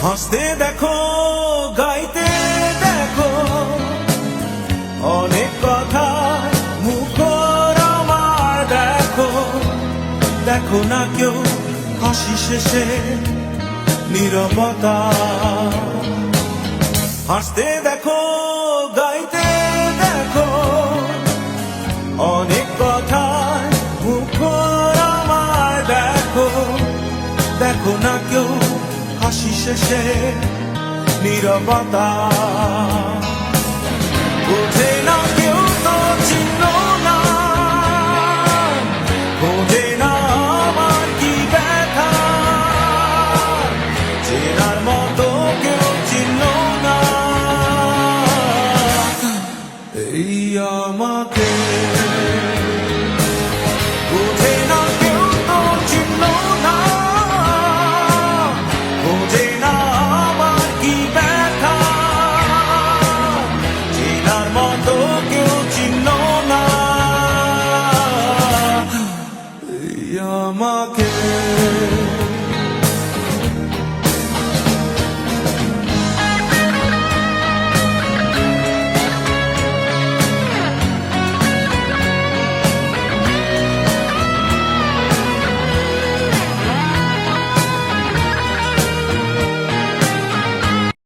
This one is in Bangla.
হাসতে দেখো, গাইতে দেখো, অনেক কথা মুখর আমার দেখো। দেখো না কেউ হাসি শেষে নীরবতা। হাসতে দেখো, গাইতে দেখো, অনেক কথা মুখর আমার দেখো। দেখো না কেউ হাসি শেষে নীরবতা। বোঝে না কেউ তো চিহ্ন